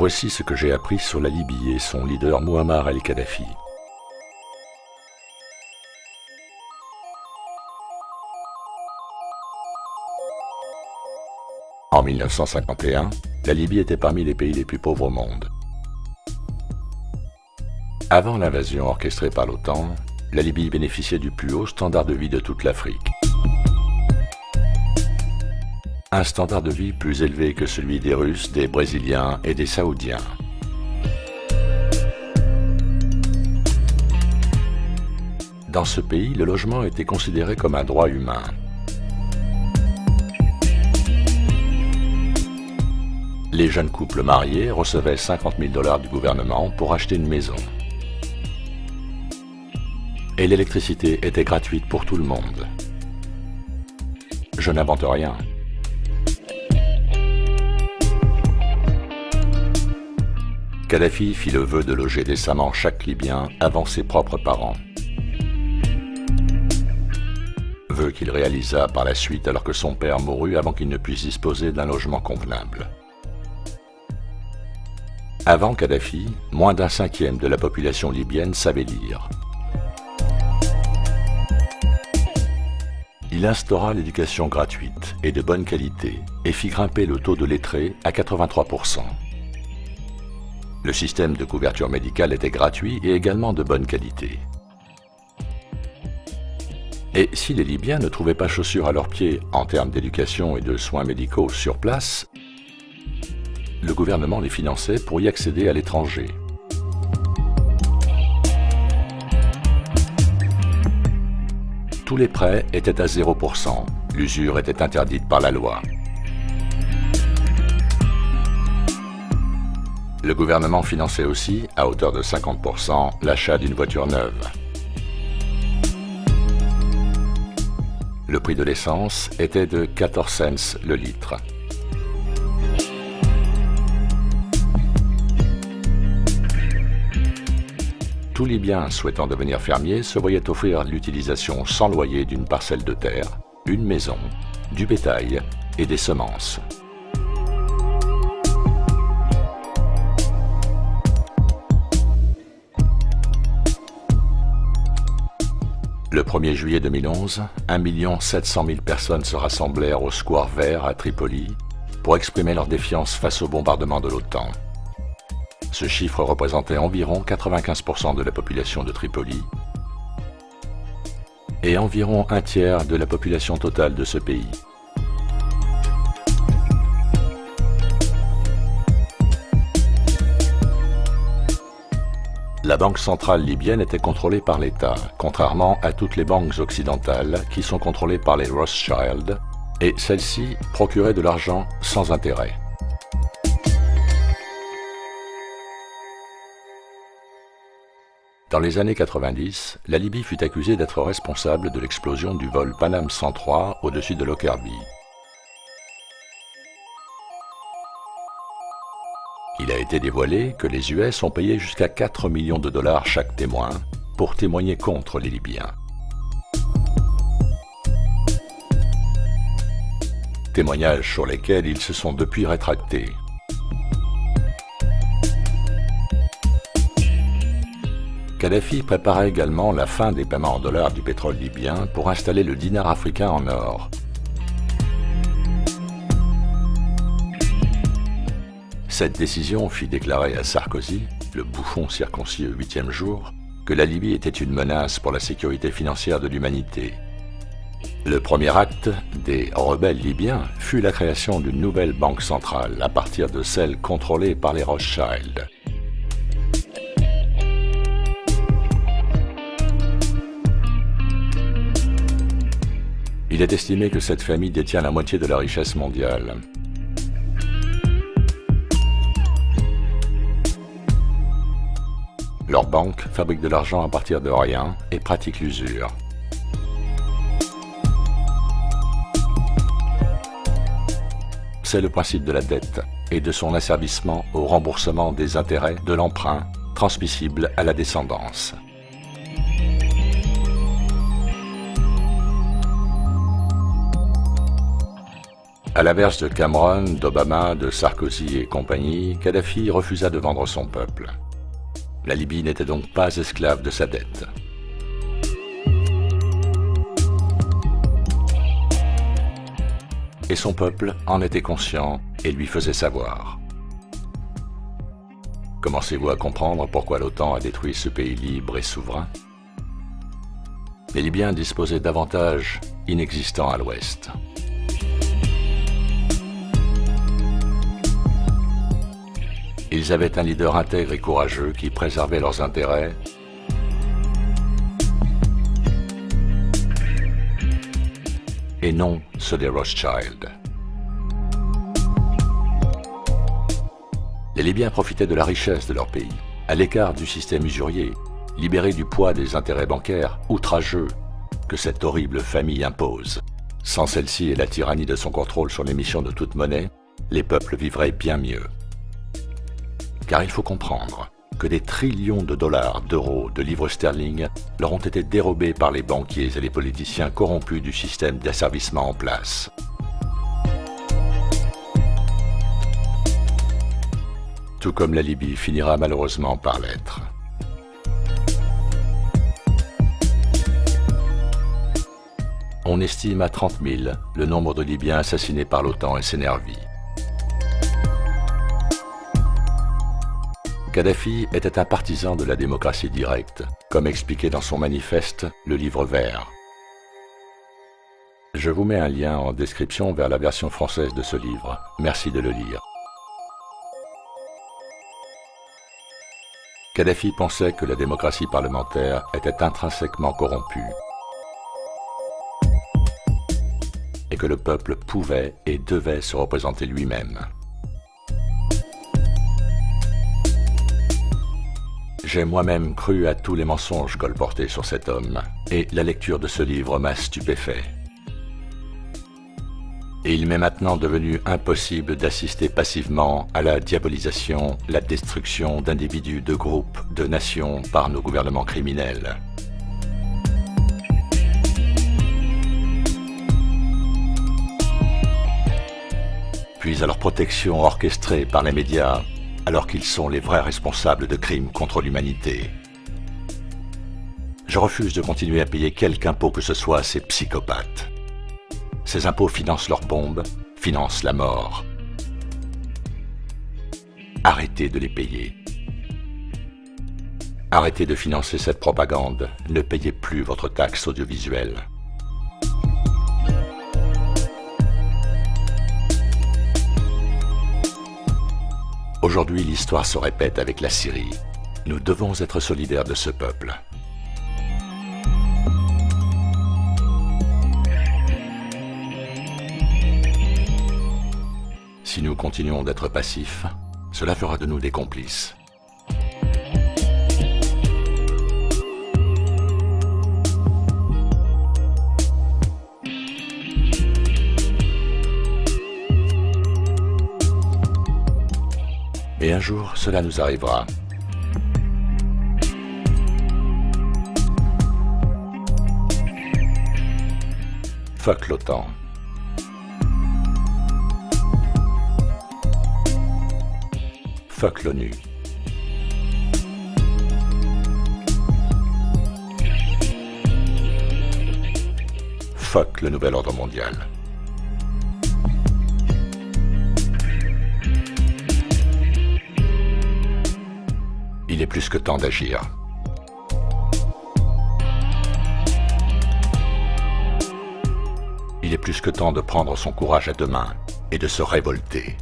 Voici ce que j'ai appris sur la Libye et son leader Mouammar el-Kadhafi. En 1951, la Libye était parmi les pays les plus pauvres au monde. Avant l'invasion orchestrée par l'OTAN, la Libye bénéficiait du plus haut standard de vie de toute l'Afrique. Un standard de vie plus élevé que celui des Russes, des Brésiliens et des Saoudiens. Dans ce pays, le logement était considéré comme un droit humain. Les jeunes couples mariés recevaient 50 000 $ du gouvernement pour acheter une maison. Et l'électricité était gratuite pour tout le monde. Je n'invente rien. Kadhafi fit le vœu de loger décemment chaque Libyen avant ses propres parents. Vœu qu'il réalisa par la suite alors que son père mourut avant qu'il ne puisse disposer d'un logement convenable. Avant Kadhafi, moins d'un cinquième de la population libyenne savait lire. Il instaura l'éducation gratuite et de bonne qualité et fit grimper le taux de lettrés à 83%. Le système de couverture médicale était gratuit et également de bonne qualité. Et si les Libyens ne trouvaient pas chaussures à leurs pieds en termes d'éducation et de soins médicaux sur place, le gouvernement les finançait pour y accéder à l'étranger. Tous les prêts étaient à 0%. L'usure était interdite par la loi. Le gouvernement finançait aussi, à hauteur de 50%, l'achat d'une voiture neuve. Le prix de l'essence était de 14 cents le litre. Tout Libyen souhaitant devenir fermier se voyait offrir l'utilisation sans loyer d'une parcelle de terre, une maison, du bétail et des semences. Le 1er juillet 2011, 1 700 000 personnes se rassemblèrent au Square Vert à Tripoli pour exprimer leur défiance face au bombardement de l'OTAN. Ce chiffre représentait environ 95% de la population de Tripoli et environ un tiers de la population totale de ce pays. La banque centrale libyenne était contrôlée par l'État, contrairement à toutes les banques occidentales qui sont contrôlées par les Rothschild, et celles-ci procuraient de l'argent sans intérêt. Dans les années 90, la Libye fut accusée d'être responsable de l'explosion du vol Panam 103 au-dessus de Lockerbie. Il a été dévoilé que les US ont payé jusqu'à 4 millions de $ chaque témoin pour témoigner contre les Libyens. Témoignages sur lesquels ils se sont depuis rétractés. Kadhafi prépara également la fin des paiements en dollars du pétrole libyen pour installer le dinar africain en or. Cette décision fit déclarer à Sarkozy, le bouffon circoncis au 8e jour, que la Libye était une menace pour la sécurité financière de l'humanité. Le premier acte des rebelles libyens fut la création d'une nouvelle banque centrale à partir de celle contrôlée par les Rothschild. Il est estimé que cette famille détient la moitié de la richesse mondiale. Leur banque fabrique de l'argent à partir de rien et pratique l'usure. C'est le principe de la dette et de son asservissement au remboursement des intérêts de l'emprunt transmissible à la descendance. À l'inverse de Cameron, d'Obama, de Sarkozy et compagnie, Kadhafi refusa de vendre son peuple. La Libye n'était donc pas esclave de sa dette. Et son peuple en était conscient et lui faisait savoir. Commencez-vous à comprendre pourquoi l'OTAN a détruit ce pays libre et souverain? Les Libyens disposaient d'avantages inexistants à l'ouest. Ils avaient un leader intègre et courageux qui préservait leurs intérêts et non ceux des Rothschild. Les Libyens profitaient de la richesse de leur pays, à l'écart du système usurier, libérés du poids des intérêts bancaires outrageux que cette horrible famille impose. Sans celle-ci et la tyrannie de son contrôle sur l'émission de toute monnaie, les peuples vivraient bien mieux. Car il faut comprendre que des trillions de dollars, d'euros, de livres sterling leur ont été dérobés par les banquiers et les politiciens corrompus du système d'asservissement en place. Tout comme la Libye finira malheureusement par l'être. On estime à 30 000 le nombre de Libyens assassinés par l'OTAN et ses nervis. Kadhafi était un partisan de la démocratie directe, comme expliqué dans son manifeste, le livre vert. Je vous mets un lien en description vers la version française de ce livre. Merci de le lire. Kadhafi pensait que la démocratie parlementaire était intrinsèquement corrompue et que le peuple pouvait et devait se représenter lui-même. J'ai moi-même cru à tous les mensonges colportés sur cet homme, et la lecture de ce livre m'a stupéfait. Et il m'est maintenant devenu impossible d'assister passivement à la diabolisation, la destruction d'individus, de groupes, de nations par nos gouvernements criminels. Puis à leur protection orchestrée par les médias, alors qu'ils sont les vrais responsables de crimes contre l'humanité. Je refuse de continuer à payer quelque impôt que ce soit à ces psychopathes. Ces impôts financent leurs bombes, financent la mort. Arrêtez de les payer. Arrêtez de financer cette propagande, ne payez plus votre taxe audiovisuelle. Aujourd'hui, l'histoire se répète avec la Syrie. Nous devons être solidaires de ce peuple. Si nous continuons d'être passifs, cela fera de nous des complices. Et un jour, cela nous arrivera. Fuck l'OTAN. Fuck l'ONU. Fuck le nouvel ordre mondial. Il est plus que temps d'agir. Il est plus que temps de prendre son courage à deux mains et de se révolter.